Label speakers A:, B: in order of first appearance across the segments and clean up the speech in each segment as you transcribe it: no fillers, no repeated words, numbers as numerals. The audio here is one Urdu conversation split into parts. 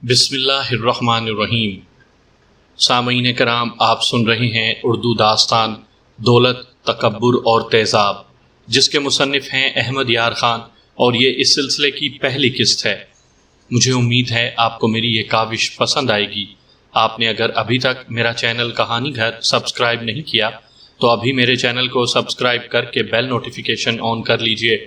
A: بسم اللہ الرحمن الرحیم۔ سامعین کرام، آپ سن رہے ہیں اردو داستان دولت، تکبر اور تیزاب، جس کے مصنف ہیں احمد یار خان، اور یہ اس سلسلے کی پہلی قسط ہے۔ مجھے امید ہے آپ کو میری یہ کاوش پسند آئے گی۔ آپ نے اگر ابھی تک میرا چینل کہانی گھر سبسکرائب نہیں کیا تو ابھی میرے چینل کو سبسکرائب کر کے بیل نوٹیفیکیشن آن کر لیجئے،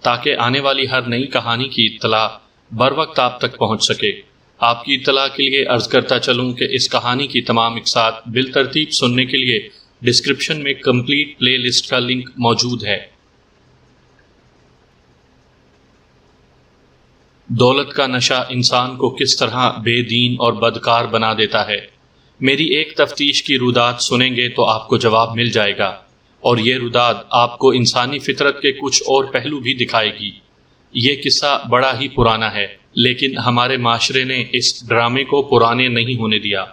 A: تاکہ آنے والی ہر نئی کہانی کی اطلاع بر وقت آپ تک پہنچ سکے۔ آپ کی اطلاع کے لیے عرض کرتا چلوں کہ اس کہانی کی تمام اقساط بالترتیب سننے کے لیے ڈسکرپشن میں کمپلیٹ پلے لسٹ کا لنک موجود ہے۔ دولت کا نشہ انسان کو کس طرح بے دین اور بدکار بنا دیتا ہے، میری ایک تفتیش کی رودات سنیں گے تو آپ کو جواب مل جائے گا، اور یہ رودات آپ کو انسانی فطرت کے کچھ اور پہلو بھی دکھائے گی۔ یہ قصہ بڑا ہی پرانا ہے، لیکن ہمارے معاشرے نے اس ڈرامے کو پرانے نہیں ہونے دیا۔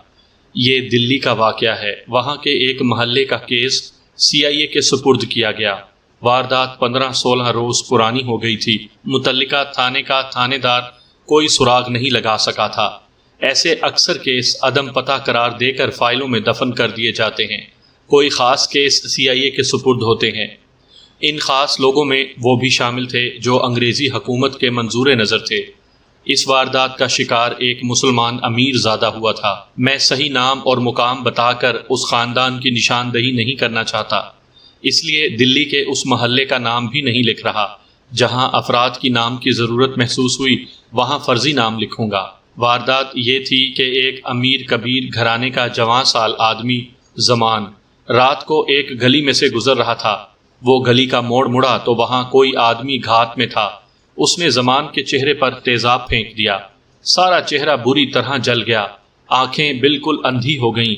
A: یہ دلی کا واقعہ ہے۔ وہاں کے ایک محلے کا کیس CIA کے سپرد کیا گیا۔ واردات 15-16 روز پرانی ہو گئی تھی۔ متعلقہ تھانے کا تھانے دار کوئی سراغ نہیں لگا سکا تھا۔ ایسے اکثر کیس عدم پتہ قرار دے کر فائلوں میں دفن کر دیے جاتے ہیں۔ کوئی خاص کیس CIA کے سپرد ہوتے ہیں۔ ان خاص لوگوں میں وہ بھی شامل تھے جو انگریزی حکومت کے منظور نظر تھے۔ اس واردات کا شکار ایک مسلمان امیر زادہ ہوا تھا۔ میں صحیح نام اور مقام بتا کر اس خاندان کی نشاندہی نہیں کرنا چاہتا، اس لیے دلی کے اس محلے کا نام بھی نہیں لکھ رہا۔ جہاں افراد کی نام کی ضرورت محسوس ہوئی وہاں فرضی نام لکھوں گا۔ واردات یہ تھی کہ ایک امیر کبیر گھرانے کا جوان سال آدمی زمان رات کو ایک گلی میں سے گزر رہا تھا۔ وہ گلی کا موڑ مڑا تو وہاں کوئی آدمی گھات میں تھا۔ اس نے زمان کے چہرے پر تیزاب پھینک دیا۔ سارا چہرہ بری طرح جل گیا، آنکھیں بالکل اندھی ہو گئیں،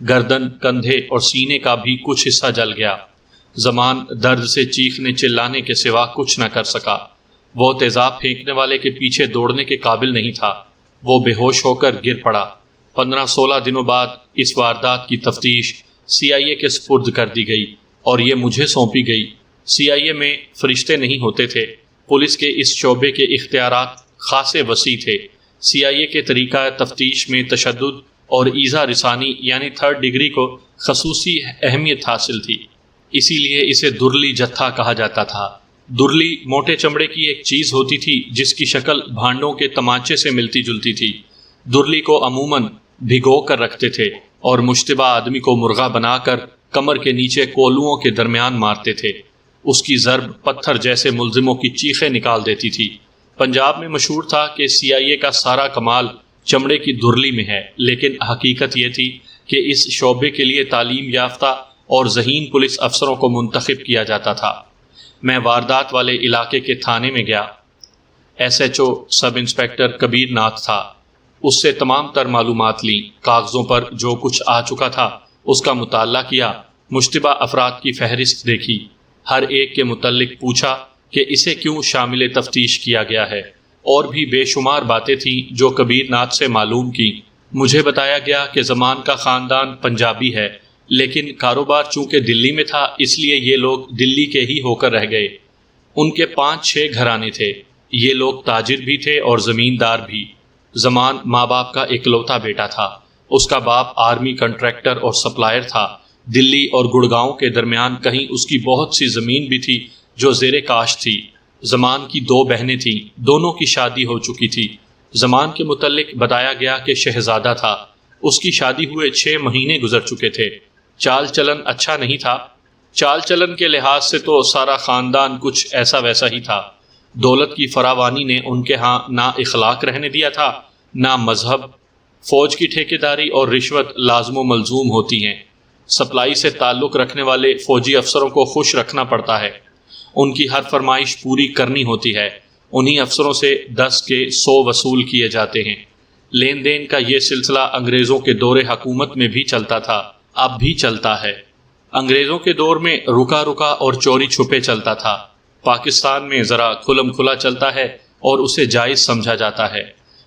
A: گردن، کندھے اور سینے کا بھی کچھ حصہ جل گیا۔ زمان درد سے چیخنے چلانے کے سوا کچھ نہ کر سکا۔ وہ تیزاب پھینکنے والے کے پیچھے دوڑنے کے قابل نہیں تھا۔ وہ بے ہوش ہو کر گر پڑا۔ 15-16 دنوں بعد اس واردات کی تفتیش CIA کے سپرد کر دی گئی اور یہ مجھے سونپی گئی۔ CIA میں فرشتے نہیں ہوتے تھے۔ پولیس کے اس شعبے کے اختیارات خاصے وسیع تھے۔ CIA کے طریقہ تفتیش میں تشدد اور ایذا رسانی یعنی 3rd ڈگری کو خصوصی اہمیت حاصل تھی، اسی لیے اسے درلی جتھا کہا جاتا تھا۔ درلی موٹے چمڑے کی ایک چیز ہوتی تھی جس کی شکل بھانڈوں کے تمانچے سے ملتی جلتی تھی۔ درلی کو عموماً بھگو کر رکھتے تھے اور مشتبہ آدمی کو مرغا بنا کر کمر کے نیچے کولوؤں کے درمیان مارتے تھے۔ اس کی ضرب پتھر جیسے ملزموں کی چیخیں نکال دیتی تھی۔ پنجاب میں مشہور تھا کہ CIA کا سارا کمال چمڑے کی درلی میں ہے، لیکن حقیقت یہ تھی کہ اس شعبے کے لیے تعلیم یافتہ اور ذہین پولیس افسروں کو منتخب کیا جاتا تھا۔ میں واردات والے علاقے کے تھانے میں گیا۔ SHO سب انسپیکٹر کبیر ناتھ تھا۔ اس سے تمام تر معلومات لیں، کاغذوں پر جو کچھ آ چکا تھا اس کا مطالعہ کیا، مشتبہ افراد کی فہرست دیکھی، ہر ایک کے متعلق پوچھا کہ اسے کیوں شامل تفتیش کیا گیا ہے، اور بھی بے شمار باتیں تھیں جو کبیر ناتھ سے معلوم کی۔ مجھے بتایا گیا کہ زمان کا خاندان پنجابی ہے، لیکن کاروبار چونکہ دلی میں تھا اس لیے یہ لوگ دلی کے ہی ہو کر رہ گئے۔ ان کے 5-6 گھرانے تھے۔ یہ لوگ تاجر بھی تھے اور زمیندار بھی۔ زمان ماں باپ کا اکلوتا بیٹا تھا۔ اس کا باپ آرمی کنٹریکٹر اور سپلائر تھا۔ دلی اور گڑگاؤں کے درمیان کہیں اس کی بہت سی زمین بھی تھی جو زیر کاشت تھی۔ زمان کی 2 بہنیں تھیں، دونوں کی شادی ہو چکی تھی۔ زمان کے متعلق بتایا گیا کہ شہزادہ تھا، اس کی شادی ہوئے 6 مہینے گزر چکے تھے۔ چال چلن اچھا نہیں تھا۔ چال چلن کے لحاظ سے تو سارا خاندان کچھ ایسا ویسا ہی تھا۔ دولت کی فراوانی نے ان کے ہاں نہ اخلاق رہنے دیا تھا، نہ مذہب۔ فوج کی ٹھیکیداری اور رشوت لازم و ملزوم ہوتی ہیں۔ سپلائی سے تعلق رکھنے والے فوجی افسروں کو خوش رکھنا پڑتا ہے، ان کی ہر فرمائش پوری کرنی ہوتی ہے۔ انہی افسروں سے 10 کے 100 وصول کیے جاتے ہیں۔ لین دین کا یہ سلسلہ انگریزوں کے دور حکومت میں بھی چلتا تھا، اب بھی چلتا ہے۔ انگریزوں کے دور میں رکا رکا اور چوری چھپے چلتا تھا۔ پاکستان میں ذرا کھلم کھلا چلتا ہے اور اسے جائز سمجھا جاتا ہے۔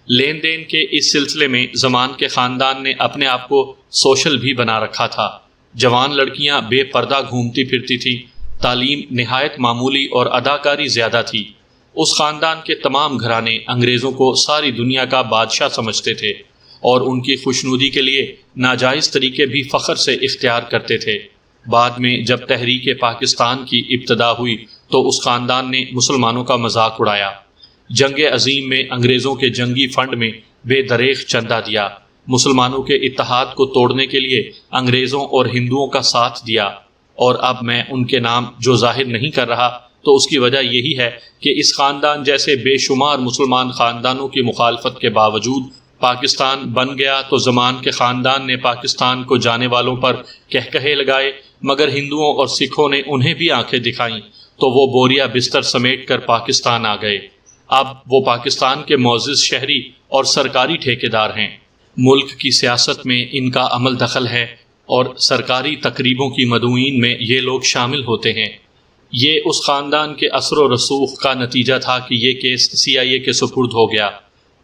A: لین دین کے اس سلسلے میں زمان کے خاندان نے اپنے آپ کو سوشل بھی بنا رکھا تھا۔ جوان لڑکیاں بے پردہ گھومتی پھرتی تھیں، تعلیم نہایت معمولی اور اداکاری زیادہ تھی۔ اس خاندان کے تمام گھرانے انگریزوں کو ساری دنیا کا بادشاہ سمجھتے تھے اور ان کی خوشنودی کے لیے ناجائز طریقے بھی فخر سے اختیار کرتے تھے۔ بعد میں جب تحریک پاکستان کی ابتدا ہوئی تو اس خاندان نے مسلمانوں کا مذاق اڑایا۔ جنگ عظیم میں انگریزوں کے جنگی فنڈ میں بے دریغ چندہ دیا، مسلمانوں کے اتحاد کو توڑنے کے لیے انگریزوں اور ہندوؤں کا ساتھ دیا، اور اب میں ان کے نام جو ظاہر نہیں کر رہا تو اس کی وجہ یہی ہے کہ اس خاندان جیسے بے شمار مسلمان خاندانوں کی مخالفت کے باوجود پاکستان بن گیا تو زمان کے خاندان نے پاکستان کو جانے والوں پر کہکہے لگائے، مگر ہندوؤں اور سکھوں نے انہیں بھی آنکھیں دکھائیں تو وہ بوریا بستر سمیٹ کر پاکستان آ گئے۔ اب وہ پاکستان کے معزز شہری اور سرکاری ٹھیکیدار ہیں۔ ملک کی سیاست میں ان کا عمل دخل ہے اور سرکاری تقریبوں کی مدعوئین میں یہ لوگ شامل ہوتے ہیں۔ یہ اس خاندان کے اثر و رسوخ کا نتیجہ تھا کہ یہ کیس CIA کے سپرد ہو گیا۔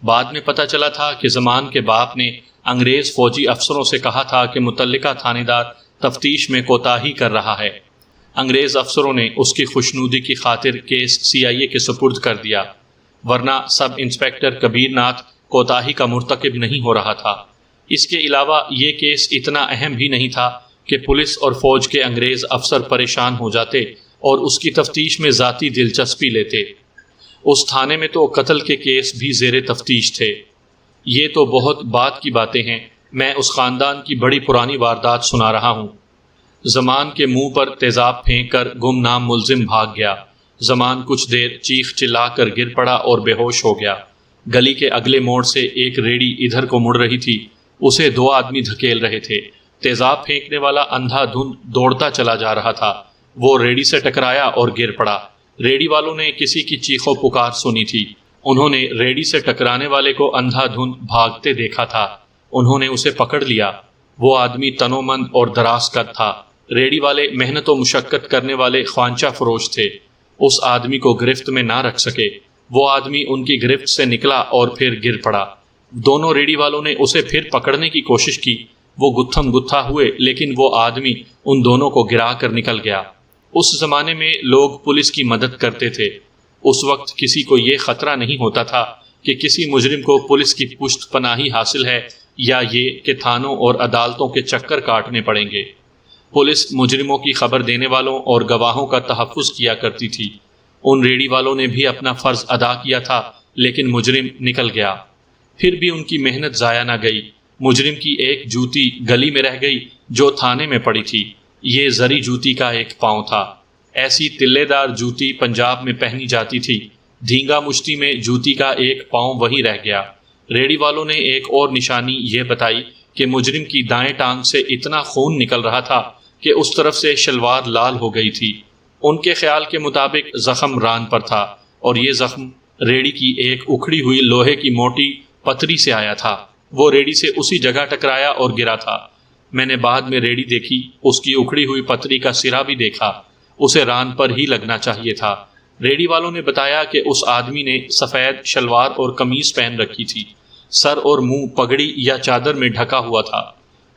A: بعد میں پتہ چلا تھا کہ زمان کے باپ نے انگریز فوجی افسروں سے کہا تھا کہ متعلقہ تھانے دار تفتیش میں کوتاہی کر رہا ہے۔ انگریز افسروں نے اس کی خوشنودی کی خاطر کیس CIA کے سپرد کر دیا، ورنہ سب انسپکٹر کبیر ناتھ کوتاہی کا مرتکب نہیں ہو رہا تھا۔ اس کے علاوہ یہ کیس اتنا اہم بھی نہیں تھا کہ پولیس اور فوج کے انگریز افسر پریشان ہو جاتے اور اس کی تفتیش میں ذاتی دلچسپی لیتے۔ اس تھانے میں تو قتل کے کیس بھی زیر تفتیش تھے۔ یہ تو بہت بعد کی باتیں ہیں، میں اس خاندان کی بڑی پرانی واردات سنا رہا ہوں۔ زمان کے منہ پر تیزاب پھینک کر گمنام ملزم بھاگ گیا۔ زمان کچھ دیر چیخ چلا کر گر پڑا اور بے ہوش ہو گیا۔ گلی کے اگلے موڑ سے ایک ریڑھی ادھر کو مڑ رہی تھی، اسے 2 آدمی دھکیل رہے تھے۔ تیزاب پھینکنے والا اندھا دھند دوڑتا چلا جا رہا تھا، وہ ریڑھی سے ٹکرایا اور گر پڑا۔ ریڑھی والوں نے کسی کی چیخ و پکار سنی تھی، انہوں نے ریڑھی سے ٹکرانے والے کو اندھا دھند بھاگتے دیکھا تھا، انہوں نے اسے پکڑ لیا۔ وہ آدمی تنومند اور دراز قد تھا۔ ریڑھی والے محنت و مشقت کرنے والے خوانچہ فروش تھے، اس آدمی کو گرفت میں نہ رکھ سکے۔ وہ آدمی ان کی گرفت سے نکلا اور پھر گر پڑا۔ دونوں ریڑھی والوں نے اسے پھر پکڑنے کی کوشش کی، وہ گتھم گتھا ہوئے، لیکن وہ آدمی ان دونوں کو گرا کر نکل گیا۔ اس زمانے میں لوگ پولیس کی مدد کرتے تھے۔ اس وقت کسی کو یہ خطرہ نہیں ہوتا تھا کہ کسی مجرم کو پولیس کی پشت پناہی حاصل ہے یا یہ کہ تھانوں اور عدالتوں کے چکر کاٹنے پڑیں گے۔ پولیس مجرموں کی خبر دینے والوں اور گواہوں کا تحفظ کیا کرتی تھی۔ ان ریڑھی والوں نے بھی اپنا فرض ادا کیا تھا، لیکن مجرم نکل گیا۔ پھر بھی ان کی محنت ضائع نہ گئی۔ مجرم کی ایک جوتی گلی میں رہ گئی جو تھانے میں پڑی تھی، یہ زری جوتی کا ایک پاؤں تھا۔ ایسی تلے دار جوتی پنجاب میں پہنی جاتی تھی۔ دھینگا مشتی میں جوتی کا ایک پاؤں وہی رہ گیا۔ ریڑھی والوں نے ایک اور نشانی یہ بتائی کہ مجرم کی دائیں ٹانگ سے اتنا خون نکل رہا تھا کہ اس طرف سے شلوار لال ہو گئی تھی۔ ان کے خیال کے مطابق زخم ران پر تھا، اور یہ زخم ریڑھی کی ایک اکھڑی ہوئی لوہے کی موٹی پتری سے آیا تھا۔ وہ ریڑھی سے اسی جگہ ٹکرایا اور گرا تھا۔ میں نے بعد میں ریڑھی دیکھی، اس کی اکھڑی ہوئی پتری کا سرا بھی دیکھا، اسے ران پر ہی لگنا چاہیے تھا۔ ریڑھی والوں نے بتایا کہ اس آدمی نے سفید شلوار اور قمیض پہن رکھی تھی، سر اور منہ پگڑی یا چادر میں ڈھکا ہوا تھا۔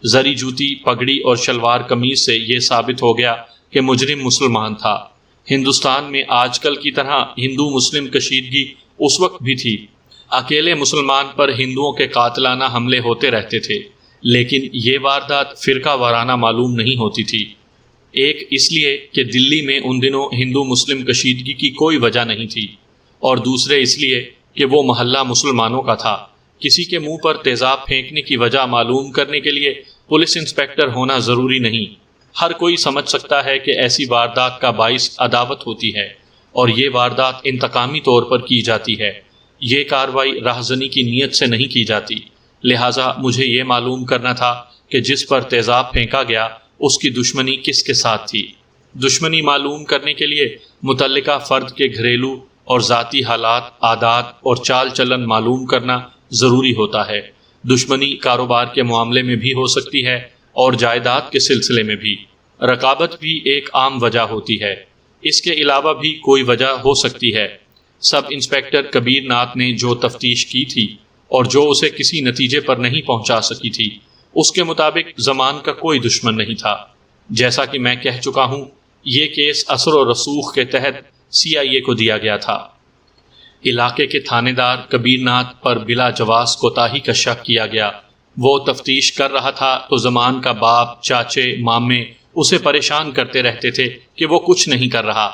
A: زری جوتی، پگڑی اور شلوار قمیض سے یہ ثابت ہو گیا کہ مجرم مسلمان تھا۔ ہندوستان میں آج کل کی طرح ہندو مسلم کشیدگی اس وقت بھی تھی۔ اکیلے مسلمان پر ہندوؤں کے قاتلانہ حملے ہوتے رہتے تھے، لیکن یہ واردات فرقہ وارانہ معلوم نہیں ہوتی تھی۔ ایک اس لیے کہ دلی میں ان دنوں ہندو مسلم کشیدگی کی کوئی وجہ نہیں تھی، اور دوسرے اس لیے کہ وہ محلہ مسلمانوں کا تھا۔ کسی کے منہ پر تیزاب پھینکنے کی وجہ معلوم کرنے کے لیے پولیس انسپکٹر ہونا ضروری نہیں۔ ہر کوئی سمجھ سکتا ہے کہ ایسی واردات کا باعث عداوت ہوتی ہے، اور یہ واردات انتقامی طور پر کی جاتی ہے۔ یہ کارروائی راہزنی کی نیت سے نہیں کی جاتی، لہٰذا مجھے یہ معلوم کرنا تھا کہ جس پر تیزاب پھینکا گیا اس کی دشمنی کس کے ساتھ تھی۔ دشمنی معلوم کرنے کے لیے متعلقہ فرد کے گھریلو اور ذاتی حالات، عادات اور چال چلن معلوم کرنا ضروری ہوتا ہے۔ دشمنی کاروبار کے معاملے میں بھی ہو سکتی ہے اور جائیداد کے سلسلے میں بھی۔ رقابت بھی ایک عام وجہ ہوتی ہے، اس کے علاوہ بھی کوئی وجہ ہو سکتی ہے۔ سب انسپکٹر کبیر ناتھ نے جو تفتیش کی تھی اور جو اسے کسی نتیجے پر نہیں پہنچا سکی تھی، اس کے مطابق زمان کا کوئی دشمن نہیں تھا۔ جیسا کہ میں کہہ چکا ہوں، یہ کیس اثر و رسوخ کے تحت CIA کو دیا گیا تھا۔ علاقے کے تھانے دار کبیر ناتھ پر بلا جواز کوتاہی کا شک کیا گیا۔ وہ تفتیش کر رہا تھا تو زمان کا باپ، چاچے، مامے اسے پریشان کرتے رہتے تھے کہ وہ کچھ نہیں کر رہا۔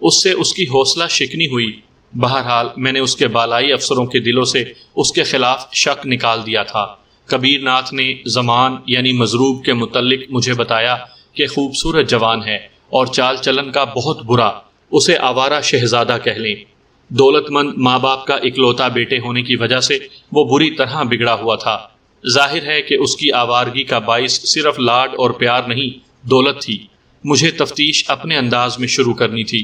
A: اس سے اس کی حوصلہ شکنی ہوئی۔ بہرحال میں نے اس کے بالائی افسروں کے دلوں سے اس کے خلاف شک نکال دیا تھا۔ کبیر ناتھ نے زمان یعنی مضروب کے متعلق مجھے بتایا کہ خوبصورت جوان ہے اور چال چلن کا بہت برا، اسے آوارہ شہزادہ کہہ لیں۔ دولت مند ماں باپ کا اکلوتا بیٹے ہونے کی وجہ سے وہ بری طرح بگڑا ہوا تھا۔ ظاہر ہے کہ اس کی آوارگی کا باعث صرف لاڈ اور پیار نہیں، دولت تھی۔ مجھے تفتیش اپنے انداز میں شروع کرنی تھی۔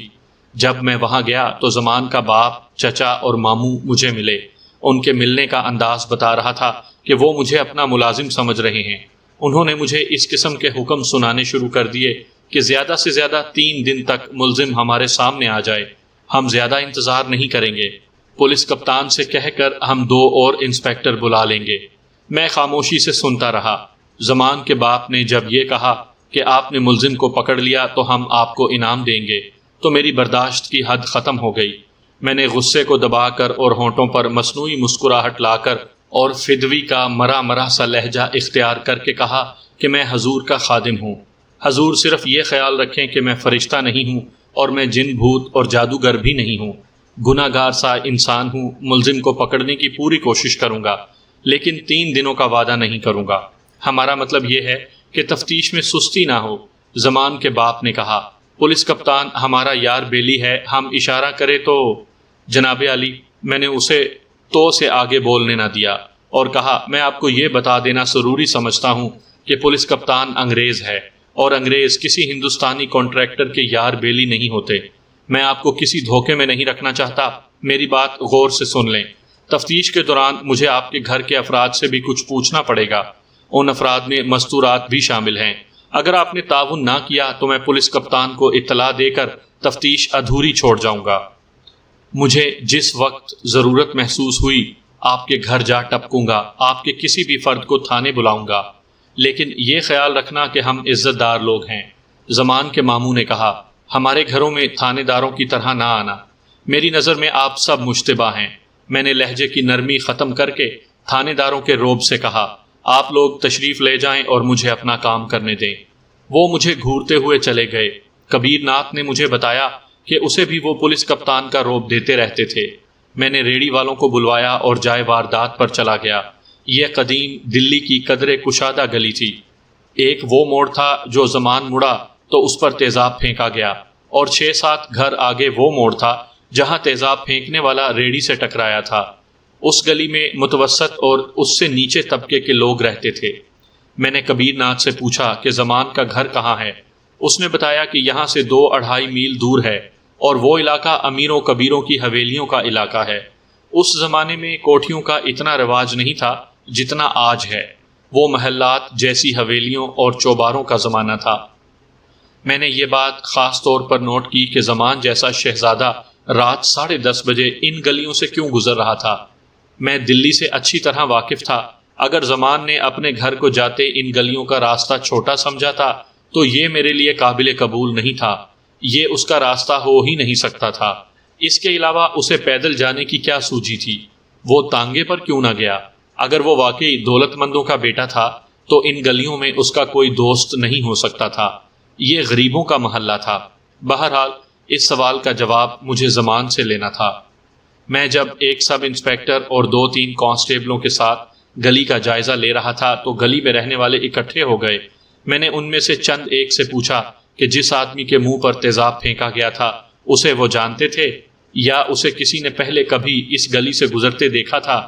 A: جب میں وہاں گیا تو زمان کا باپ، چچا اور ماموں مجھے ملے۔ ان کے ملنے کا انداز بتا رہا تھا کہ وہ مجھے اپنا ملازم سمجھ رہے ہیں۔ انہوں نے مجھے اس قسم کے حکم سنانے شروع کر دیے کہ زیادہ سے زیادہ 3 دن تک ملزم ہمارے سامنے آ جائے، ہم زیادہ انتظار نہیں کریں گے۔ پولیس کپتان سے کہہ کر ہم 2 اور انسپیکٹر بلا لیں گے۔ میں خاموشی سے سنتا رہا۔ زمان کے باپ نے جب یہ کہا کہ آپ نے ملزم کو پکڑ لیا تو ہم آپ کو انعام دیں گے، تو میری برداشت کی حد ختم ہو گئی۔ میں نے غصے کو دبا کر اور ہونٹوں پر مصنوعی مسکراہٹ لا کر اور فدوی کا مرا مرا سا لہجہ اختیار کر کے کہا کہ میں حضور کا خادم ہوں۔ حضور صرف یہ خیال رکھیں کہ میں فرشتہ نہیں ہوں اور میں جن بھوت اور جادوگر بھی نہیں ہوں۔ گناہ گار سا انسان ہوں، ملزم کو پکڑنے کی پوری کوشش کروں گا، لیکن 3 دنوں کا وعدہ نہیں کروں گا۔ ہمارا مطلب یہ ہے کہ تفتیش میں سستی نہ ہو۔ زمان کے باپ نے کہا، پولیس کپتان ہمارا یار بیلی ہے، ہم اشارہ کرے تو؟ جناب علی، میں نے اسے تو سے آگے بولنے نہ دیا اور کہا، میں آپ کو یہ بتا دینا ضروری سمجھتا ہوں کہ پولیس کپتان انگریز ہے اور انگریز کسی ہندوستانی کانٹریکٹر کے یار بیلی نہیں ہوتے۔ میں آپ کو کسی دھوکے میں نہیں رکھنا چاہتا، میری بات غور سے سن لیں۔ تفتیش کے دوران مجھے آپ کے گھر کے افراد سے بھی کچھ پوچھنا پڑے گا۔ ان افراد میں مستورات بھی شامل ہیں۔ اگر آپ نے تعاون نہ کیا تو میں پولیس کپتان کو اطلاع دے کر تفتیش ادھوری چھوڑ جاؤں گا۔ مجھے جس وقت ضرورت محسوس ہوئی آپ کے گھر جا ٹپکوں گا، آپ کے کسی بھی فرد کو تھانے بلاؤں گا، لیکن یہ خیال رکھنا کہ ہم عزت دار لوگ ہیں۔ زمان کے ماموں نے کہا، ہمارے گھروں میں تھانے داروں کی طرح نہ آنا، میری نظر میں آپ سب مشتبہ ہیں۔ میں نے لہجے کی نرمی ختم کر کے تھانے داروں کے روب سے کہا، آپ لوگ تشریف لے جائیں اور مجھے اپنا کام کرنے دیں۔ وہ مجھے گھورتے ہوئے چلے گئے۔ کبیر ناتھ نے مجھے بتایا کہ اسے بھی وہ پولیس کپتان کا روب دیتے رہتے تھے۔ میں نے ریڑھی والوں کو بلوایا اور جائے واردات پر چلا گیا۔ یہ قدیم دلی کی قدرے کشادہ گلی تھی۔ ایک وہ موڑ تھا جو زمان مڑا تو اس پر تیزاب پھینکا گیا، اور 6-7 گھر آگے وہ موڑ تھا جہاں تیزاب پھینکنے والا ریڑھی سے ٹکرایا تھا۔ اس گلی میں متوسط اور اس سے نیچے طبقے کے لوگ رہتے تھے۔ میں نے کبیر ناتھ سے پوچھا کہ زمان کا گھر کہاں ہے۔ اس نے بتایا کہ یہاں سے 2-2.5 میل دور ہے، اور وہ علاقہ امیروں کبیروں کی حویلیوں کا علاقہ ہے۔ اس زمانے میں کوٹھیوں کا اتنا رواج نہیں تھا جتنا آج ہے۔ وہ محلات جیسی حویلیوں اور چوباروں کا زمانہ تھا۔ میں نے یہ بات خاص طور پر نوٹ کی کہ زمان جیسا شہزادہ رات 10:30 بجے ان گلیوں سے کیوں گزر رہا تھا۔ میں دلی سے اچھی طرح واقف تھا۔ اگر زمان نے اپنے گھر کو جاتے ان گلیوں کا راستہ چھوٹا سمجھا تھا تو یہ میرے لیے قابل قبول نہیں تھا۔ یہ اس کا راستہ ہو ہی نہیں سکتا تھا۔ اس کے علاوہ اسے پیدل جانے کی کیا سوجی تھی؟ وہ تانگے پر کیوں نہ گیا؟ اگر وہ واقعی دولت مندوں کا بیٹا تھا تو ان گلیوں میں اس کا کوئی دوست نہیں ہو سکتا تھا۔ یہ غریبوں کا محلہ تھا۔ بہرحال اس سوال کا جواب مجھے زمان سے لینا تھا۔ میں جب ایک سب انسپیکٹر اور 2-3 کانسٹیبلوں کے ساتھ گلی کا جائزہ لے رہا تھا تو گلی میں رہنے والے اکٹھے ہو گئے۔ میں نے ان میں سے چند ایک سے پوچھا کہ جس آدمی کے منہ پر تیزاب پھینکا گیا تھا اسے وہ جانتے تھے یا اسے کسی نے پہلے کبھی اس گلی سے گزرتے دیکھا تھا؟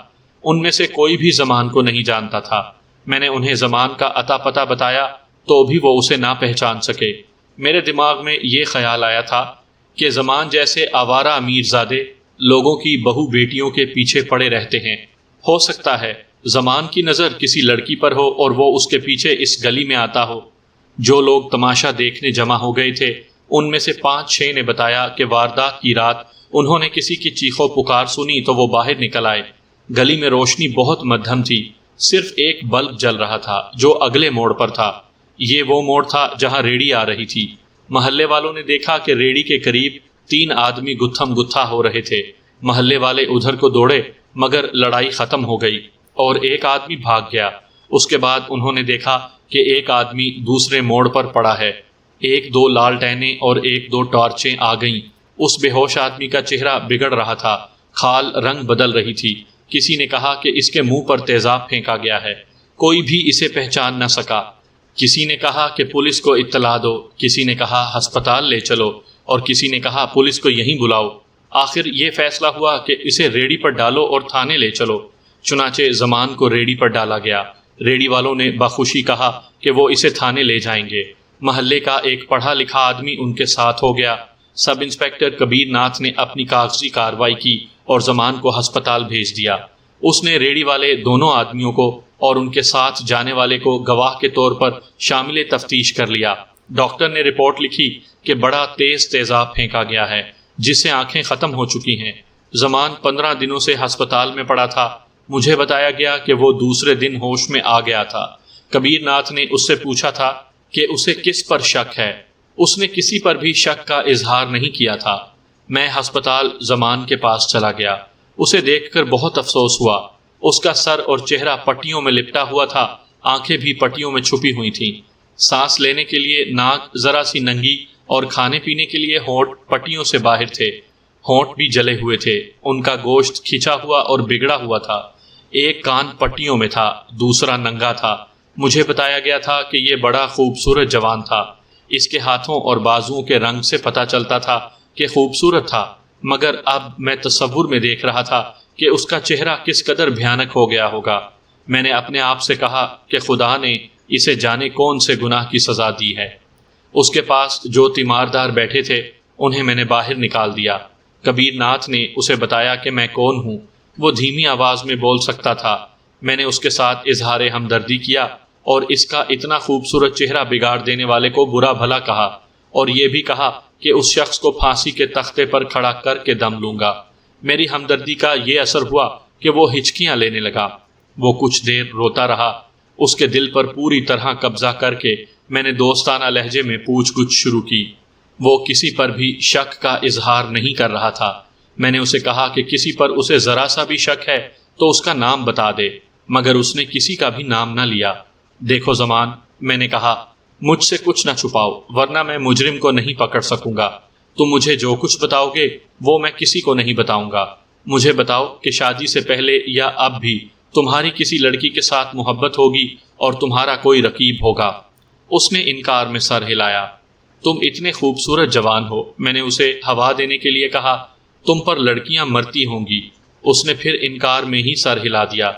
A: ان میں سے کوئی بھی زمان کو نہیں جانتا تھا۔ میں نے انہیں زمان کا عطا پتہ بتایا تو بھی وہ اسے نہ پہچان سکے۔ میرے دماغ میں یہ خیال آیا تھا کہ زمان جیسے آوارہ امیر زادے لوگوں کی بہو بیٹیوں کے پیچھے پڑے رہتے ہیں۔ ہو سکتا ہے زمان کی نظر کسی لڑکی پر ہو اور وہ اس کے پیچھے اس گلی میں آتا ہو۔ جو لوگ تماشا دیکھنے جمع ہو گئے تھے ان میں سے 5-6 نے بتایا کہ واردات کی رات انہوں نے کسی کی چیخو پکار سنی تو وہ باہر نکل آئے۔ گلی میں روشنی بہت مدھم تھی، صرف ایک بلب جل رہا تھا جو اگلے موڑ پر تھا۔ یہ وہ موڑ تھا جہاں ریڑھی آ رہی تھی۔ محلے والوں نے دیکھا کہ ریڑھی کے قریب 3 آدمی گتھم گتھا ہو رہے تھے۔ محلے والے ادھر کو دوڑے مگر لڑائی ختم ہو گئی اور ایک آدمی بھاگ گیا۔ اس کے بعد انہوں نے دیکھا کہ ایک آدمی دوسرے موڑ پر پڑا ہے۔ ایک دو لالٹینیں اور ایک دو ٹارچیں آ گئیں۔ اس بے ہوش آدمی کا چہرہ بگڑ رہا تھا، کھال رنگ بدل رہی تھی۔ کسی نے کہا کہ اس کے منہ پر تیزاب پھینکا گیا ہے، کوئی بھی اسے پہچان نہ سکا۔ کسی نے کہا کہ پولیس کو اطلاع دو، کسی نے کہا ہسپتال لے چلو، اور کسی نے کہا پولیس کو یہیں بلاؤ۔ آخر یہ فیصلہ ہوا کہ اسے ریڑھی پر ڈالو اور تھانے لے چلو۔ چنانچہ زمان کو ریڑھی پر ڈالا گیا۔ ریڑھی والوں نے بخوشی کہا کہ وہ اسے تھانے لے جائیں گے۔ محلے کا ایک پڑھا لکھا آدمی ان کے ساتھ ہو گیا۔ سب انسپکٹر کبیر ناتھ نے اپنی کاغذی کارروائی کی اور زمان کو ہسپتال بھیج دیا۔ اس نے ریڑھی والے دونوں آدمیوں کو اور ان کے ساتھ جانے والے کو گواہ کے طور پر شامل تفتیش کر لیا۔ ڈاکٹر نے رپورٹ لکھی کہ بڑا تیز تیزاب پھینکا گیا ہے جس سے آنکھیں ختم ہو چکی ہیں۔ زمان 15 دنوں سے ہسپتال میں پڑا تھا۔ مجھے بتایا گیا کہ وہ دوسرے دن ہوش میں آ گیا تھا۔ کبیر ناتھ نے اس سے پوچھا تھا کہ اسے کس پر شک ہے۔ اس نے کسی پر بھی شک کا اظہار نہیں کیا تھا۔ میں ہسپتال زمان کے پاس چلا گیا۔ اسے دیکھ کر بہت افسوس ہوا۔ اس کا سر اور چہرہ پٹیوں میں لپٹا ہوا تھا، آنکھیں بھی پٹیوں میں چھپی ہوئی تھیں۔ سانس لینے کے لیے ناک ذرا سی ننگی اور کھانے پینے کے لیے ہونٹ پٹیوں سے باہر تھے۔ ہونٹ بھی جلے ہوئے تھے، ان کا گوشت کھچا ہوا اور بگڑا ہوا تھا۔ ایک کان پٹیوں میں تھا، دوسرا ننگا تھا۔ مجھے بتایا گیا تھا کہ یہ بڑا خوبصورت جوان تھا۔ اس کے ہاتھوں اور بازوؤں کے رنگ سے پتہ چلتا تھا کہ خوبصورت تھا، مگر اب میں تصور میں دیکھ رہا تھا کہ اس کا چہرہ کس قدر بھیانک ہو گیا ہوگا۔ میں نے اپنے آپ سے کہا کہ خدا نے اسے جانے کون سے گناہ کی سزا دی ہے۔ اس کے پاس جو تیماردار بیٹھے تھے انہیں میں نے باہر نکال دیا۔ کبیر ناتھ نے اسے بتایا کہ میں کون ہوں۔ وہ دھیمی آواز میں بول سکتا تھا۔ میں نے اس کے ساتھ اظہار ہمدردی کیا اور اس کا اتنا خوبصورت چہرہ بگاڑ دینے والے کو برا بھلا کہا، اور یہ بھی کہا کہ اس شخص کو پھانسی کے تختے پر کھڑا کر کے دم لوں گا۔ میری ہمدردی کا یہ اثر ہوا کہ وہ ہچکیاں لینے لگا۔ وہ کچھ دیر روتا رہا۔ اس کے دل پر پوری طرح قبضہ کر کے میں نے دوستانہ لہجے میں پوچھ گچھ شروع کی۔ وہ کسی پر بھی شک کا اظہار نہیں کر رہا تھا۔ میں نے اسے کہا کہ کسی پر اسے ذرا سا بھی شک ہے تو اس کا نام بتا دے، مگر اس نے کسی کا بھی نام نہ لیا۔ دیکھو زمان، میں نے کہا، مجھ سے کچھ نہ چھپاؤ ورنہ میں مجرم کو نہیں پکڑ سکوں گا۔ تم مجھے جو کچھ بتاؤ گے وہ میں کسی کو نہیں بتاؤں گا۔ مجھے بتاؤ کہ شادی سے پہلے یا اب بھی تمہاری کسی لڑکی کے ساتھ محبت ہوگی اور تمہارا کوئی رقیب ہوگا۔ اس نے انکار میں سر ہلایا۔ تم اتنے خوبصورت جوان ہو، میں نے اسے ہوا دینے کے لیے کہا، تم پر لڑکیاں مرتی ہوں گی۔ اس نے پھر انکار میں ہی سر ہلا دیا۔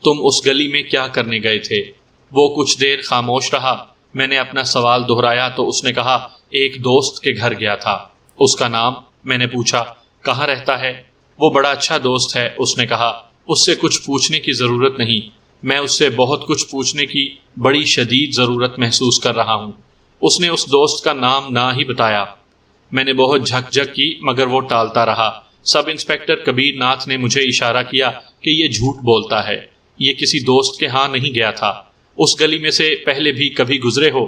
A: تم اس گلی میں کیا کرنے گئے تھے؟ وہ کچھ دیر خاموش رہا۔ میں نے اپنا سوال دہرایا تو اس نے کہا، ایک دوست کے گھر گیا تھا۔ اس کا نام؟ میں نے پوچھا۔ کہاں رہتا ہے؟ وہ بڑا اچھا دوست ہے، اس نے کہا۔ اس سے کچھ پوچھنے کی ضرورت نہیں۔ میں اس سے بہت کچھ پوچھنے کی بڑی شدید ضرورت محسوس کر رہا ہوں۔ اس نے اس دوست کا نام نہ ہی بتایا۔ میں نے بہت جھک جھک کی مگر وہ ٹالتا رہا۔ سب انسپکٹر کبیر ناتھ نے مجھے اشارہ کیا کہ یہ جھوٹ بولتا ہے، یہ کسی دوست کے ہاں نہیں گیا تھا۔ اس گلی میں سے پہلے بھی کبھی گزرے ہو؟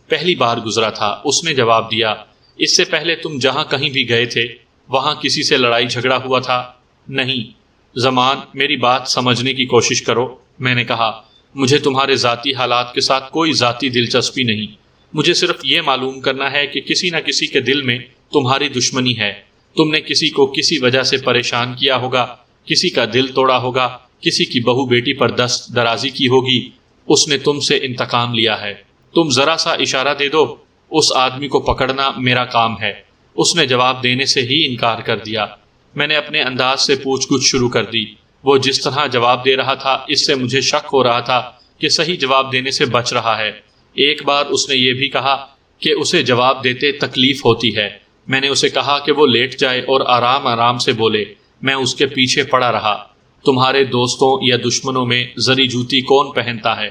A: پہلی بار گزرا تھا، اس نے جواب دیا۔ اس سے پہلے تم جہاں کہیں بھی گئے تھے وہاں کسی سے لڑائی جھگڑا ہوا تھا؟ نہیں۔ زمان، میری بات سمجھنے کی کوشش کرو، میں نے کہا۔ مجھے تمہارے ذاتی حالات کے ساتھ کوئی ذاتی دلچسپی نہیں۔ مجھے صرف یہ معلوم کرنا ہے کہ کسی نہ کسی کے دل میں تمہاری دشمنی ہے۔ تم نے کسی کو کسی وجہ سے پریشان کیا ہوگا، کسی کا دل توڑا ہوگا، کسی کی بہو بیٹی پر دست درازی کی ہوگی۔ اس نے تم سے انتقام لیا ہے۔ تم ذرا سا اشارہ دے دو، اس آدمی کو پکڑنا میرا کام ہے۔ اس نے جواب دینے سے ہی انکار کر دیا۔ میں نے اپنے انداز سے پوچھ گچھ شروع کر دی۔ وہ جس طرح جواب دے رہا تھا اس سے مجھے شک ہو رہا تھا کہ صحیح جواب دینے سے بچ رہا ہے۔ ایک بار اس نے یہ بھی کہا کہ اسے جواب دیتے تکلیف ہوتی ہے۔ میں نے اسے کہا کہ وہ لیٹ جائے اور آرام آرام سے بولے۔ میں اس کے پیچھے پڑا رہا۔ تمہارے دوستوں یا دشمنوں میں زری جوتی کون پہنتا ہے؟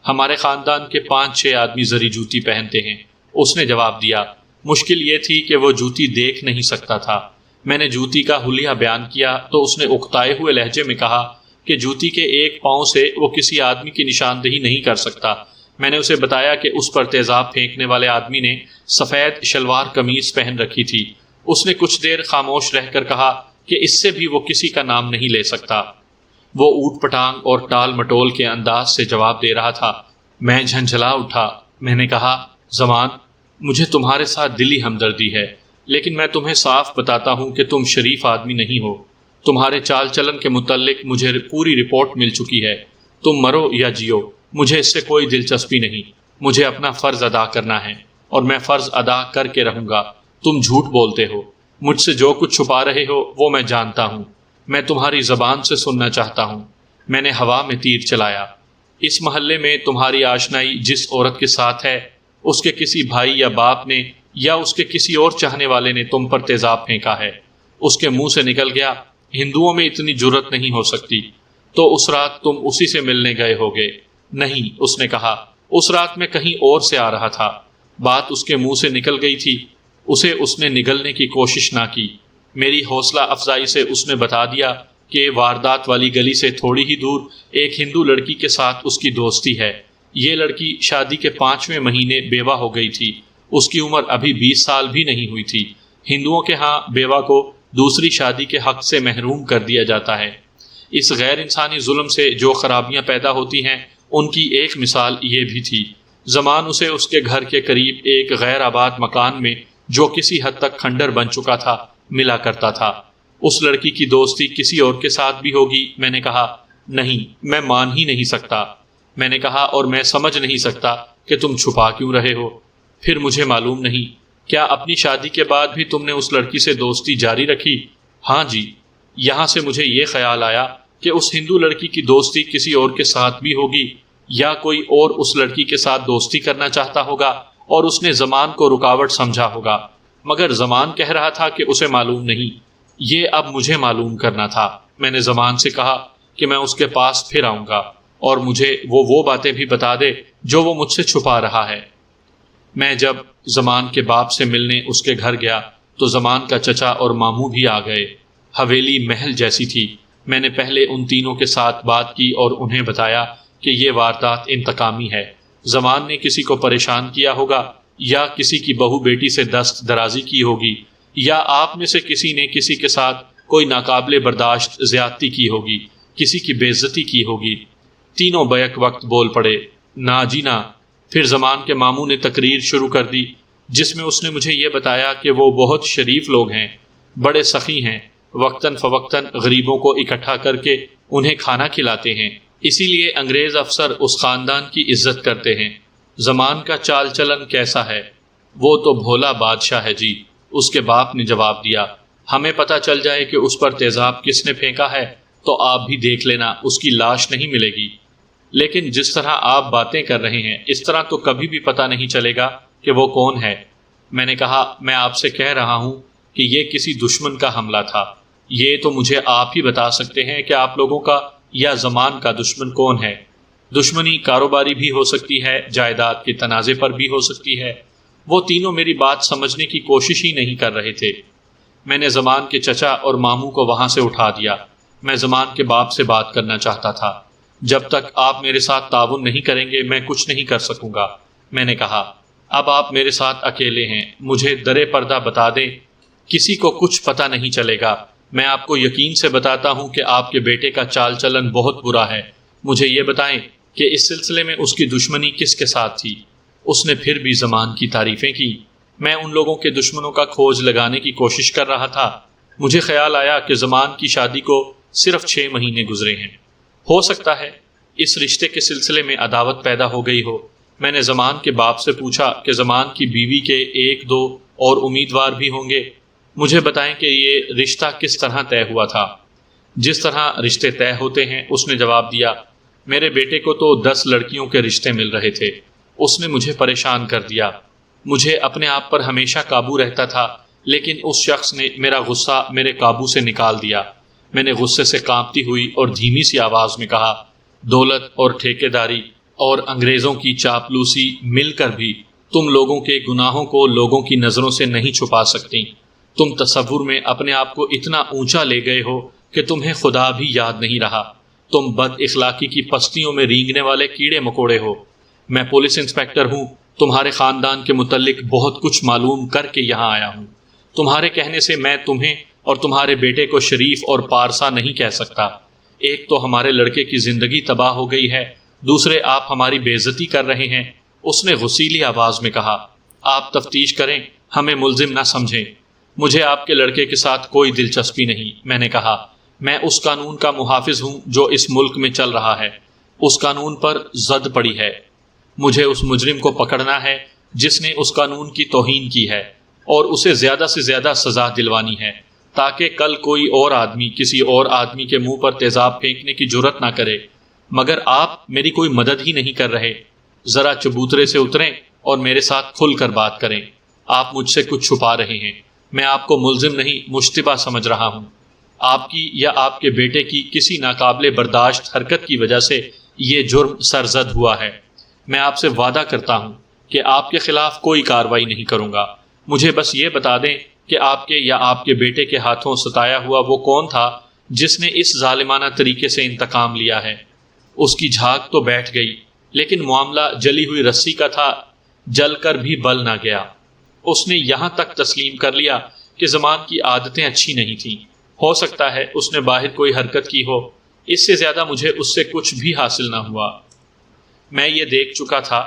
A: ہمارے خاندان کے 5-6 آدمی زری جوتی پہنتے ہیں، اس نے جواب دیا۔ مشکل یہ تھی کہ وہ جوتی دیکھ نہیں سکتا تھا۔ میں نے جوتی کا حلیہ بیان کیا تو اس نے اکتائے ہوئے لہجے میں کہا کہ جوتی کے ایک پاؤں سے وہ کسی آدمی کی نشاندہی نہیں کر سکتا۔ میں نے اسے بتایا کہ اس پر تیزاب پھینکنے والے آدمی نے سفید شلوار قمیض پہن رکھی تھی۔ اس نے کچھ دیر خاموش رہ کر کہا کہ اس سے بھی وہ کسی کا نام نہیں لے سکتا۔ وہ اوٹ پٹانگ اور ٹال مٹول کے انداز سے جواب دے رہا تھا۔ میں جھنجھلا اٹھا۔ میں نے کہا، زمان، مجھے تمہارے ساتھ دلی ہمدردی ہے، لیکن میں تمہیں صاف بتاتا ہوں کہ تم شریف آدمی نہیں ہو۔ تمہارے چال چلن کے متعلق مجھے پوری رپورٹ مل چکی ہے۔ تم مرو یا جیو، مجھے اس سے کوئی دلچسپی نہیں۔ مجھے اپنا فرض ادا کرنا ہے اور میں فرض ادا کر کے رہوں گا۔ تم جھوٹ بولتے ہو، مجھ سے جو کچھ چھپا رہے ہو وہ میں جانتا ہوں۔ میں تمہاری زبان سے سننا چاہتا ہوں۔ میں نے ہوا میں تیر چلایا۔ اس محلے میں تمہاری آشنائی جس عورت کے ساتھ ہے، اس کے کسی بھائی یا باپ نے یا اس کے کسی اور چاہنے والے نے تم پر تیزاب پھینکا ہے۔ اس کے منہ سے نکل گیا، ہندوؤں میں اتنی جرت نہیں ہو سکتی۔ تو اس رات تم اسی سے ملنے گئے ہوگے۔ نہیں، اس نے کہا، اس رات میں کہیں اور سے آ رہا تھا۔ بات اس کے منہ سے نکل گئی تھی، اسے اس نے نگلنے کی کوشش نہ کی۔ میری حوصلہ افزائی سے اس نے بتا دیا کہ واردات والی گلی سے تھوڑی ہی دور ایک ہندو لڑکی کے ساتھ اس کی دوستی ہے۔ یہ لڑکی شادی کے 5ویں مہینے بیوہ ہو گئی تھی۔ اس کی عمر ابھی 20 سال بھی نہیں ہوئی تھی۔ ہندوؤں کے ہاں بیوہ کو دوسری شادی کے حق سے محروم کر دیا جاتا ہے۔ اس غیر انسانی ظلم سے جو خرابیاں پیدا ہوتی ہیں، ان کی ایک مثال یہ بھی تھی۔ زمان اسے اس کے گھر کے قریب ایک غیر آباد مکان میں، جو کسی حد تک کھنڈر بن چکا تھا، ملا کرتا تھا۔ اس لڑکی کی دوستی کسی اور کے ساتھ بھی ہوگی؟ میں نے کہا، نہیں، میں مان ہی نہیں سکتا۔ میں نے کہا، اور میں سمجھ نہیں سکتا کہ تم چھپا کیوں رہے ہو۔ پھر مجھے معلوم نہیں، کیا اپنی شادی کے بعد بھی تم نے اس لڑکی سے دوستی جاری رکھی؟ ہاں جی۔ یہاں سے مجھے یہ خیال آیا کہ اس ہندو لڑکی کی دوستی کسی اور کے ساتھ بھی ہوگی، یا کوئی اور اس لڑکی کے ساتھ دوستی کرنا چاہتا ہوگا اور اس نے زمان کو رکاوٹ سمجھا ہوگا، مگر زمان کہہ رہا تھا کہ اسے معلوم نہیں۔ یہ اب مجھے معلوم کرنا تھا۔ میں نے زمان سے کہا کہ میں اس کے پاس پھر آؤں گا اور مجھے وہ باتیں بھی بتا دے جو وہ مجھ سے چھپا رہا ہے۔ میں جب زمان کے باپ سے ملنے اس کے گھر گیا تو زمان کا چچا اور ماموں بھی آ گئے۔ حویلی محل جیسی تھی۔ میں نے پہلے ان تینوں کے ساتھ بات کی اور انہیں بتایا کہ یہ واردات انتقامی ہے۔ زمان نے کسی کو پریشان کیا ہوگا، یا کسی کی بہو بیٹی سے دست درازی کی ہوگی، یا آپ میں سے کسی نے کسی کے ساتھ کوئی ناقابل برداشت زیادتی کی ہوگی، کسی کی بے عزتی کی ہوگی۔ تینوں بیک وقت بول پڑے، نا جی نا۔ پھر زمان کے ماموں نے تقریر شروع کر دی، جس میں اس نے مجھے یہ بتایا کہ وہ بہت شریف لوگ ہیں، بڑے سخی ہیں، وقتاً فوقتاً غریبوں کو اکٹھا کر کے انہیں کھانا کھلاتے ہیں، اسی لیے انگریز افسر اس خاندان کی عزت کرتے ہیں۔ زمان کا چال چلن کیسا ہے؟ وہ تو بھولا بادشاہ ہے جی، اس کے باپ نے جواب دیا۔ ہمیں پتہ چل جائے کہ اس پر تیزاب کس نے پھینکا ہے تو آپ بھی دیکھ لینا، اس کی لاش نہیں ملے گی۔ لیکن جس طرح آپ باتیں کر رہے ہیں، اس طرح تو کبھی بھی پتہ نہیں چلے گا کہ وہ کون ہے۔ میں نے کہا، میں آپ سے کہہ رہا ہوں کہ یہ کسی دشمن کا حملہ تھا۔ یہ تو مجھے آپ ہی بتا سکتے ہیں کہ آپ لوگوں کا یا زمان کا دشمن کون ہے۔ دشمنی کاروباری بھی ہو سکتی ہے، جائیداد کے تنازع پر بھی ہو سکتی ہے۔ وہ تینوں میری بات سمجھنے کی کوشش ہی نہیں کر رہے تھے۔ میں نے زمان کے چچا اور ماموں کو وہاں سے اٹھا دیا۔ میں زمان کے باپ سے بات کرنا چاہتا تھا۔ جب تک آپ میرے ساتھ تعاون نہیں کریں گے میں کچھ نہیں کر سکوں گا۔ میں نے کہا، اب آپ میرے ساتھ اکیلے ہیں، مجھے درِ پردہ بتا دیں، کسی کو کچھ پتہ نہیں چلے گا۔ میں آپ کو یقین سے بتاتا ہوں کہ آپ کے بیٹے کا چال چلن بہت برا ہے۔ مجھے یہ بتائیں کہ اس سلسلے میں اس کی دشمنی کس کے ساتھ تھی؟ اس نے پھر بھی زمان کی تعریفیں کی۔ میں ان لوگوں کے دشمنوں کا کھوج لگانے کی کوشش کر رہا تھا۔ مجھے خیال آیا کہ زمان کی شادی کو صرف 6 مہینے گزرے ہیں۔ ہو سکتا ہے اس رشتے کے سلسلے میں عداوت پیدا ہو گئی ہو۔ میں نے زمان کے باپ سے پوچھا کہ زمان کی بیوی کے 1-2 اور امیدوار بھی ہوں گے، مجھے بتائیں کہ یہ رشتہ کس طرح طے ہوا تھا؟ جس طرح رشتے طے ہوتے ہیں، اس نے جواب دیا۔ میرے بیٹے کو تو 10 لڑکیوں کے رشتے مل رہے تھے۔ اس نے مجھے پریشان کر دیا۔ مجھے اپنے آپ پر ہمیشہ قابو رہتا تھا، لیکن اس شخص نے میرا غصہ میرے قابو سے نکال دیا۔ میں نے غصے سے کانپتی ہوئی اور دھیمی سی آواز میں کہا، دولت اور ٹھیکیداری اور انگریزوں کی چاپلوسی مل کر بھی تم لوگوں کے گناہوں کو لوگوں کی نظروں سے نہیں چھپا سکتی۔ تم تصور میں اپنے آپ کو اتنا اونچا لے گئے ہو کہ تمہیں خدا بھی یاد نہیں رہا۔ تم بد اخلاقی کی پستیوں میں رینگنے والے کیڑے مکوڑے ہو۔ میں پولیس انسپکٹر ہوں، تمہارے خاندان کے متعلق بہت کچھ معلوم کر کے یہاں آیا ہوں۔ تمہارے کہنے سے میں تمہیں اور تمہارے بیٹے کو شریف اور پارسا نہیں کہہ سکتا۔ ایک تو ہمارے لڑکے کی زندگی تباہ ہو گئی ہے، دوسرے آپ ہماری بے عزتی کر رہے ہیں۔ اس نے غصیلی آواز میں کہا، آپ تفتیش کریں، ہمیں ملزم نہ سمجھیں۔ مجھے آپ کے لڑکے کے ساتھ کوئی دلچسپی نہیں، میں نے کہا۔ میں اس قانون کا محافظ ہوں جو اس ملک میں چل رہا ہے۔ اس قانون پر زد پڑی ہے۔ مجھے اس مجرم کو پکڑنا ہے جس نے اس قانون کی توہین کی ہے، اور اسے زیادہ سے زیادہ سزا دلوانی ہے، تاکہ کل کوئی اور آدمی کسی اور آدمی کے منہ پر تیزاب پھینکنے کی جرت نہ کرے۔ مگر آپ میری کوئی مدد ہی نہیں کر رہے۔ ذرا چبوترے سے اتریں اور میرے ساتھ کھل کر بات کریں۔ آپ مجھ سے کچھ چھپا رہے ہیں۔ میں آپ کو ملزم نہیں، مشتبہ سمجھ رہا ہوں۔ آپ کی یا آپ کے بیٹے کی کسی ناقابل برداشت حرکت کی وجہ سے یہ جرم سرزد ہوا ہے۔ میں آپ سے وعدہ کرتا ہوں کہ آپ کے خلاف کوئی کارروائی نہیں کروں گا۔ مجھے بس یہ بتا دیں کہ آپ کے یا آپ کے بیٹے کے ہاتھوں ستایا ہوا وہ کون تھا جس نے اس ظالمانہ طریقے سے انتقام لیا ہے۔ اس کی جھاگ تو بیٹھ گئی، لیکن معاملہ جلی ہوئی رسی کا تھا، جل کر بھی بل نہ گیا۔ اس نے یہاں تک تسلیم کر لیا کہ زمان کی عادتیں اچھی نہیں تھیں۔ ہو سکتا ہے اس نے باہر کوئی حرکت کی ہو، اس سے زیادہ مجھے اس سے کچھ بھی حاصل نہ ہوا۔ میں یہ دیکھ چکا تھا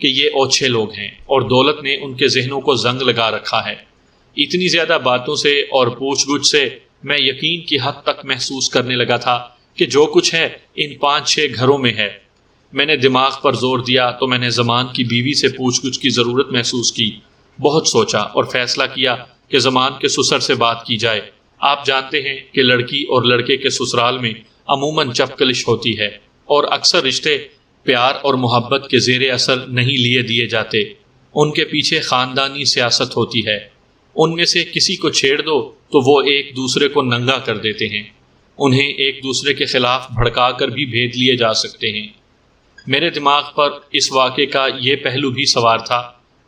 A: کہ یہ اوچھے لوگ ہیں، اور دولت نے ان کے ذہنوں کو زنگ لگا رکھا ہے۔ اتنی زیادہ باتوں سے اور پوچھ گچھ سے میں یقین کی حد تک محسوس کرنے لگا تھا کہ جو کچھ ہے ان 5-6 گھروں میں ہے۔ میں نے دماغ پر زور دیا تو میں نے زمان کی بیوی سے پوچھ گچھ کی ضرورت محسوس کی۔ بہت سوچا اور فیصلہ کیا کہ زمان کے سسر سے بات کی جائے۔ آپ جانتے ہیں کہ لڑکی اور لڑکے کے سسرال میں عموماً چپکلش ہوتی ہے، اور اکثر رشتے پیار اور محبت کے زیر اثر نہیں لیے دیے جاتے۔ ان کے پیچھے خاندانی سیاست ہوتی ہے۔ ان میں سے کسی کو چھیڑ دو تو وہ ایک دوسرے کو ننگا کر دیتے ہیں۔ انہیں ایک دوسرے کے خلاف بھڑکا کر بھی بھید لیے جا سکتے ہیں۔ میرے دماغ پر اس واقعے کا یہ پہلو بھی سوار تھا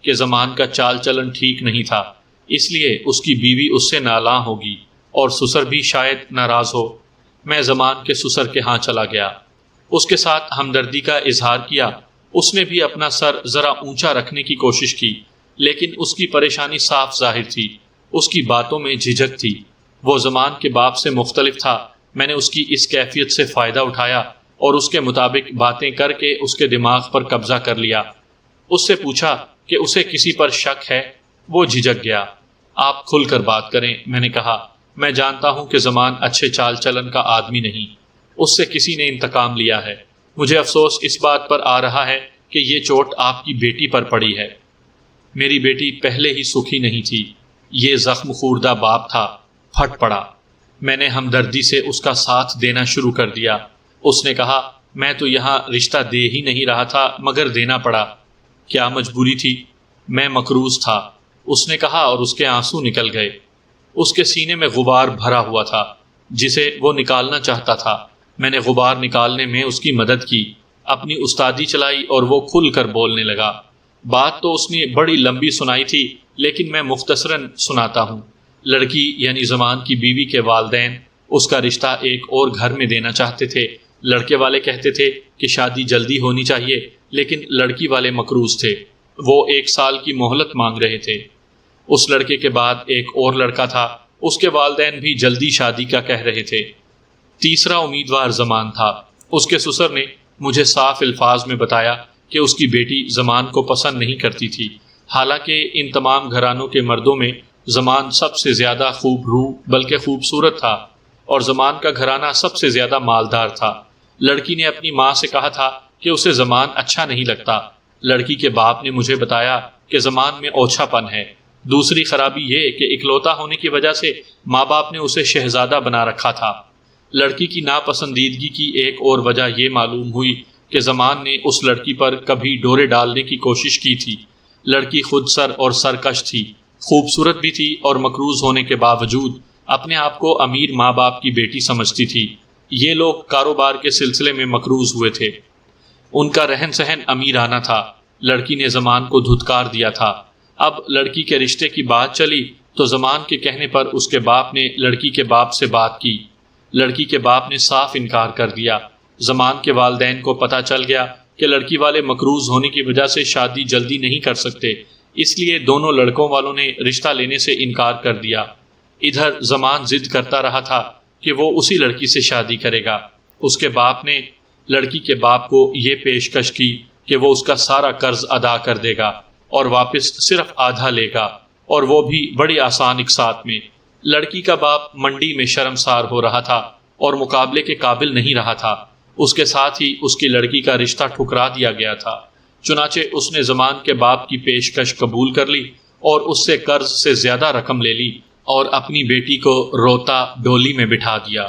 A: کہ زمان کا چال چلن ٹھیک نہیں تھا، اس لیے اس کی بیوی اس سے نالاں ہوگی، اور سسر بھی شاید ناراض ہو۔ میں زمان کے سسر کے ہاں چلا گیا، اس کے ساتھ ہمدردی کا اظہار کیا۔ اس نے بھی اپنا سر ذرا اونچا رکھنے کی کوشش کی، لیکن اس کی پریشانی صاف ظاہر تھی۔ اس کی باتوں میں جھجک تھی۔ وہ زمان کے باپ سے مختلف تھا۔ میں نے اس کی اس کیفیت سے فائدہ اٹھایا اور اس کے مطابق باتیں کر کے اس کے دماغ پر قبضہ کر لیا۔ اس سے پوچھا کہ اسے کسی پر شک ہے۔ وہ جھجک گیا۔ آپ کھل کر بات کریں، میں نے کہا۔ میں جانتا ہوں کہ زمان اچھے چال چلن کا آدمی نہیں، اس سے کسی نے انتقام لیا ہے۔ مجھے افسوس اس بات پر آ رہا ہے کہ یہ چوٹ آپ کی بیٹی پر پڑی ہے۔ میری بیٹی پہلے ہی سکھی نہیں تھی، یہ زخم خوردہ باپ تھا، پھٹ پڑا۔ میں نے ہمدردی سے اس کا ساتھ دینا شروع کر دیا۔ اس نے کہا، میں تو یہاں رشتہ دے ہی نہیں رہا تھا، مگر دینا پڑا۔ کیا مجبوری تھی؟ میں مقروض تھا، اس نے کہا، اور اس کے آنسو نکل گئے۔ اس کے سینے میں غبار بھرا ہوا تھا جسے وہ نکالنا چاہتا تھا۔ میں نے غبار نکالنے میں اس کی مدد کی، اپنی استادی چلائی، اور وہ کھل کر بولنے لگا۔ بات تو اس نے بڑی لمبی سنائی تھی، لیکن میں مختصراً سناتا ہوں۔ لڑکی یعنی زمان کی بیوی کے والدین اس کا رشتہ ایک اور گھر میں دینا چاہتے تھے۔ لڑکے والے کہتے تھے کہ شادی جلدی ہونی چاہیے، لیکن لڑکی والے مقروض تھے۔ وہ 1 سال کی مہلت مانگ رہے تھے۔ اس لڑکے کے بعد ایک اور لڑکا تھا، اس کے والدین بھی جلدی شادی کا کہہ رہے تھے۔ تیسرا امیدوار زمان تھا۔ اس کے سسر نے مجھے صاف الفاظ میں بتایا کہ اس کی بیٹی زمان کو پسند نہیں کرتی تھی، حالانکہ ان تمام گھرانوں کے مردوں میں زمان سب سے زیادہ خوب روح بلکہ خوبصورت تھا، اور زمان کا گھرانہ سب سے زیادہ مالدار تھا۔ لڑکی نے اپنی ماں سے کہا تھا کہ اسے زمان اچھا نہیں لگتا۔ لڑکی کے باپ نے مجھے بتایا کہ زمان میں اوچھا پن ہے۔ دوسری خرابی یہ کہ اکلوتا ہونے کی وجہ سے ماں باپ نے اسے شہزادہ بنا رکھا تھا۔ لڑکی کی ناپسندیدگی کی ایک اور وجہ یہ معلوم ہوئی کہ زمان نے اس لڑکی پر کبھی ڈورے ڈالنے کی کوشش کی تھی۔ لڑکی خود سر اور سرکش تھی، خوبصورت بھی تھی، اور مقروض ہونے کے باوجود اپنے آپ کو امیر ماں باپ کی بیٹی سمجھتی تھی۔ یہ لوگ کاروبار کے سلسلے میں مقروض ہوئے تھے۔ ان کا رہن سہن امیرانہ تھا۔ لڑکی نے زمان کو دھتکار دیا تھا۔ اب لڑکی کے رشتے کی بات چلی تو زمان کے کہنے پر اس کے باپ نے لڑکی کے باپ سے بات کی۔ لڑکی کے باپ نے صاف انکار کر دیا۔ زمان کے والدین کو پتہ چل گیا کہ لڑکی والے مقروض ہونے کی وجہ سے شادی جلدی نہیں کر سکتے، اس لیے دونوں لڑکوں والوں نے رشتہ لینے سے انکار کر دیا۔ ادھر زمان ضد کرتا رہا تھا کہ وہ اسی لڑکی سے شادی کرے گا۔ اس کے باپ نے لڑکی کے باپ کو یہ پیشکش کی کہ وہ اس کا سارا قرض ادا کر دے گا اور واپس صرف آدھا لے گا، اور وہ بھی بڑی آسان اقساط میں۔ لڑکی کا باپ منڈی میں شرمسار ہو رہا تھا اور مقابلے کے قابل نہیں رہا تھا۔ اس کے ساتھ ہی اس کی لڑکی کا رشتہ ٹھکرا دیا گیا تھا۔ چنانچہ اس نے زمان کے باپ کی پیشکش قبول کر لی اور اس سے قرض سے زیادہ رقم لے لی اور اپنی بیٹی کو روتا ڈولی میں بٹھا دیا۔